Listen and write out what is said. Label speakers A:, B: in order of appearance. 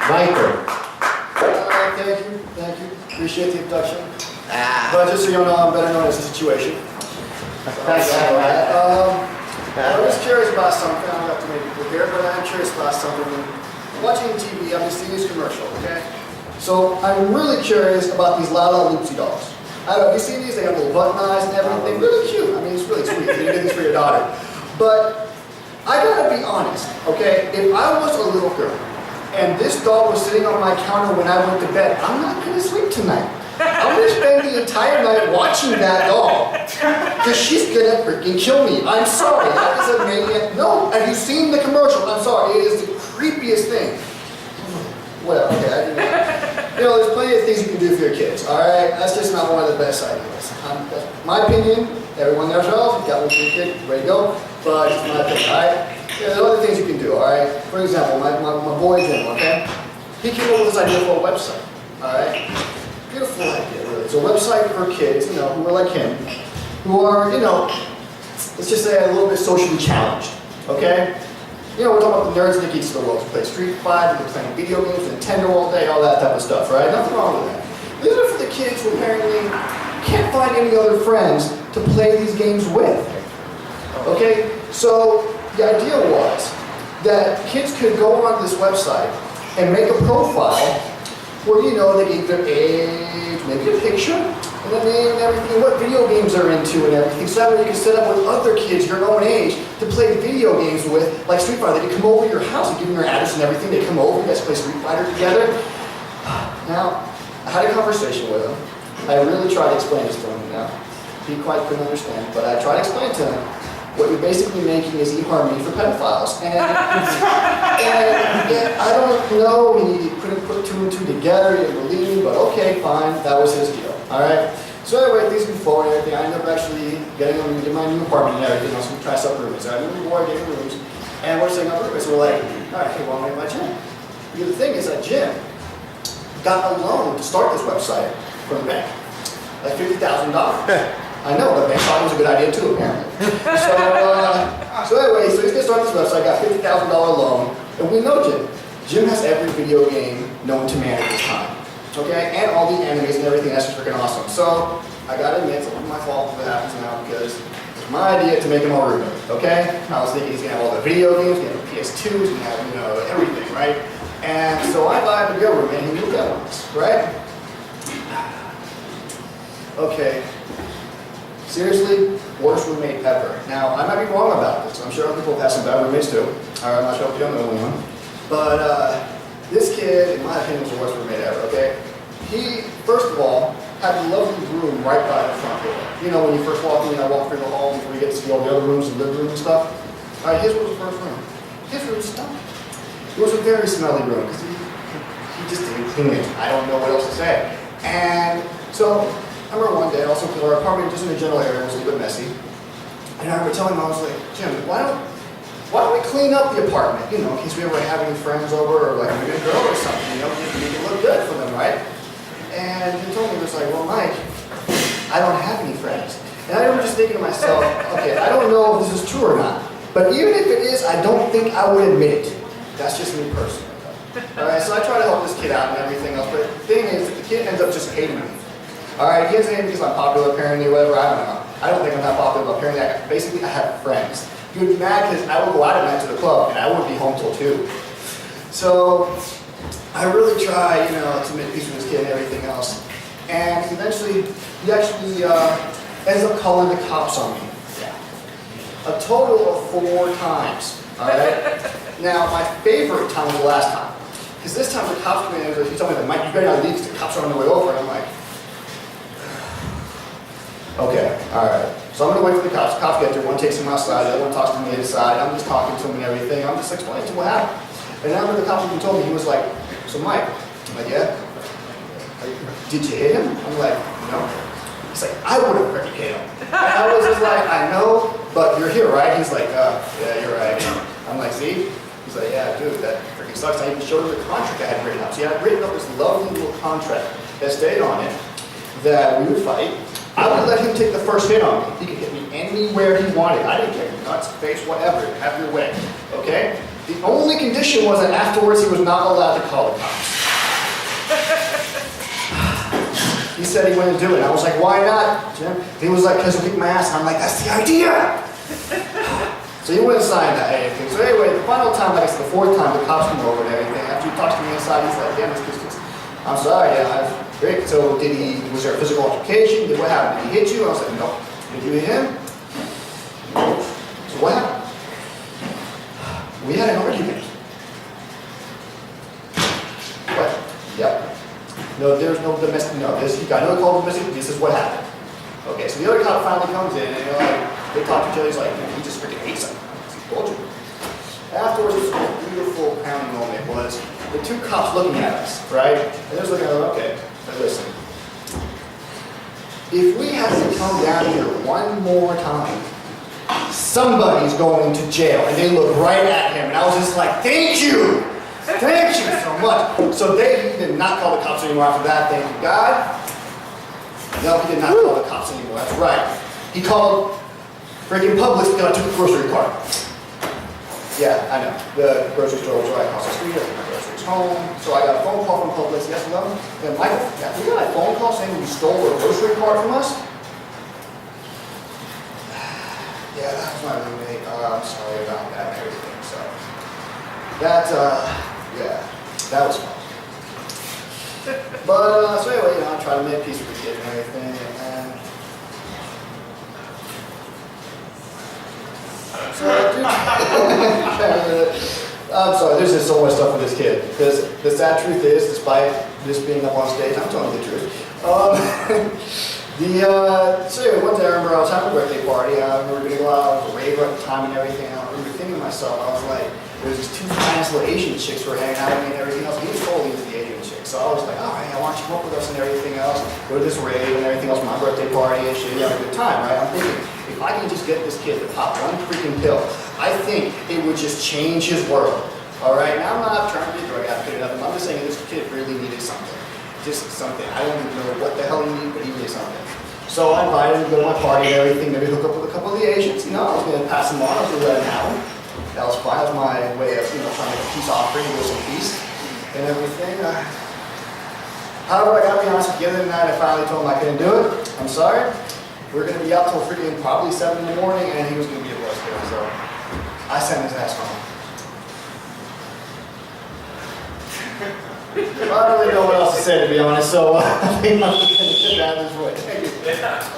A: Viper.
B: Thank you. Appreciate the introduction. But just so you know, I'm better known as a situation. I'm just curious about something. I don't have to make it clear, but I'm curious about something. I'm watching TV, I'm just seeing this commercial, okay? So I'm really curious about these Lala Loopsy dolls. I don't know, have you seen these? They got little button eyes and everything. Really cute. I mean, it's really sweet. You get these for your daughter. But I gotta be honest, okay? If I was a little girl and this doll was sitting on my counter when I went to bed, I'm not gonna sleep tonight. I'm gonna spend the entire night watching that doll because she's gonna freaking kill me. I'm sorry, that is a maniac. No, have you seen the commercial? I'm sorry, it is the creepiest thing. Well, okay, I didn't know. You know, there's plenty of things you can do for your kids, all right? That's just not one of the best ideas. That's my opinion. Everyone their self, you got one for your kid, ready to go. But it's my opinion, all right? Yeah, there's other things you can do, all right? For example, my boy Jim, okay? He came up with this idea for a website, all right? Beautiful idea, really. It's a website for kids, you know, who are like him, who are, you know, let's just say a little bit socially challenged, okay? You know, we're talking about the nerds and the geeks of the world who play Street Fighter, they're playing video games, Nintendo all day, all that type of stuff, right? Nothing wrong with that. These are for the kids who apparently can't find any other friends to play these games with, okay? So the idea was that kids could go on this website and make a profile where, you know, they gave their age, maybe a picture, and the name and everything, what video games they're into and everything. So that way you can set up with other kids your own age to play video games with, like Street Fighter. They can come over to your house and give them your address and everything. They come over, you guys play Street Fighter together. Now, I had a conversation with him. I really tried to explain this to him, you know. He quite couldn't understand, but I tried to explain to him what you're basically making is eHarmony for pedophiles. And I don't know, he couldn't put two and two together, he didn't believe me, but okay, fine, that was his deal, all right? So anyway, things move forward and everything. I ended up actually getting him in my new apartment and everything. I was going to try some roommates. I knew we were getting rooms, and we're setting up roommates. So we're like, all right, okay, well, I'm going to my gym. Because the thing is that Jim got a loan to start this website from the bank, like $50,000. I know, the bank thought it was a good idea too, apparently. So anyway, so he's going to start this website, got a $50,000 loan, and we know Jim. Jim has every video game known to man at this time. Okay, and all the animes and everything, that's just freaking awesome. So, I gotta admit, it's a little my fault if it happens now, because it's my idea to make him all roommate, okay? I was thinking he's gonna have all the video games, he's gonna have PS2s, he's gonna have, you know, everything, right? And so I buy him a go roommate, and he will get one, right? Okay, seriously, worst roommate ever. Now, I might be wrong about this. I'm sure other people have had some bad roommates too. I'm not sure if you're the only one. But, this kid, in my opinion, was the worst roommate ever, okay? He, first of all, had a lovely room right by the front door. You know, when you first walk in, I walk through the hall before you get to see all the other rooms, the living room and stuff. All right, his was the first room. His room stunk. It was a very smelly room because he just didn't clean it. I don't know what else to say. And so, I remember one day also, because our apartment just in the general area was a little bit messy. And I remember telling him, I was like, Jim, why don't we clean up the apartment, you know, in case we ever have any friends over, or like maybe a girl or something, you know, make it look good for them, right? And he told me, he was like, well, Mike, I don't have any friends. And I remember just thinking to myself, okay, I don't know if this is true or not, but even if it is, I don't think I would admit it. That's just me personally. All right, so I try to help this kid out and everything else, but the thing is, the kid ends up just hating me. All right, he doesn't hate me because I'm popular apparently, or whatever, I don't know. I don't think I'm that popular, but apparently basically I have friends. He would be mad because I would go out at night to the club and I wouldn't be home till 2. So I really try, you know, to make peace with this kid and everything else. And eventually, he actually ends up calling the cops on me. Yeah. A total of 4 times. All right. Now, my favorite time was the last time, because this time the cops came in and he told me that, Mike, you better not leave because the cops are on their way over. And I'm like, okay, all right. So I'm going to wait for the cops. The cops get there. One takes him outside. The other one talks to me inside. I'm just talking to him and everything. I'm just explaining to him what happened. And I remember the cops even told me, he was like, so Mike, I'm like, yeah? Did you hit him? I'm like, no. He's like, I would have freaking hit him. And I was just like, I know, but you're here, right? He's like, yeah, you're right. I'm like, see? He's like, yeah, dude, that freaking sucks. I even showed him the contract I had written up. So I had written up this lovely little contract that stated on it that we would fight. I would let him take the first hit on me. He could hit me anywhere he wanted. I didn't care. Nuts, face, whatever. Have your way. Okay? The only condition was that afterwards he was not allowed to call the cops. He said he wouldn't do it. I was like, why not, Jim? He was like, because he'll kick my ass. And I'm like, that's the idea. So he wouldn't sign that anything. So anyway, the final time, like I said, the fourth time, the cops come over and everything. After he talks to me inside, he's like, damn, this kid's I'm sorry, yeah, great. So was there a physical altercation? What happened? Did he hit you? I was like, no. Did you hit him? No. So what happened? We had an argument. What? Yep. No, there's no domestic, no, you got no call domestic, this is what happened. Okay, so the other cop finally comes in and they talk to each other, he's like, he just freaking hates him. He told you. Afterwards, this beautiful pounding moment was the two cops looking at us, right? And they're just looking at us, okay, now listen. If we have to come down here one more time, somebody's going to jail. And they looked right at him, and I was just like, thank you! Thank you so much. So he did not call the cops anymore after that, thank you God. No, he did not call the cops anymore, that's right. He called freaking Publix because I took a grocery cart. Yeah, I know. The grocery store was right across the street, my groceries home. So I got a phone call from Publix, yes, hello? And Michael, yeah, we got a phone call saying you stole a grocery cart from us? Yeah, that was my roommate. I'm sorry about that and everything. So yeah, that was fun. But so anyway, I try to make peace with the kid and everything, and I'm sorry, there's just so much stuff with this kid. Because the sad truth is, despite this being up on stage, I'm telling you the truth. So anyway, one day I remember I was having a birthday party. We were going to go out with a raver at the time and everything. And I remember thinking to myself, I was like, there's these two nice little Asian chicks who were hanging out with me and everything else. He was totally into the Asian chicks. So I was like, oh man, why don't you come up with us and everything else? Go to this rave and everything else, my birthday party and shit. Have a good time, right? I'm thinking, if I can just get this kid to pop one freaking pill, I think it would just change his world. Alright, now I'm not trying to be a drug advocate or nothing. I'm just saying this kid really needed something. Just something. I don't even know what the hell he needed, but he needed something. So I invited him to go to my party and everything, maybe hook up with a couple of the Asians. You know, I was going to pass him on, I was going to let him have him. That was fine. That was my way of, trying to make a peace offering, give some peace and everything. However, I gotta be honest with you, the other night I finally told him I couldn't do it. I'm sorry. We're going to be out till freaking probably 7 in the morning, and he was going to be a bus there, so I sent his ass home. I don't really know what else to say, to be honest, so I think I'm going to finish it out this way. Thank you.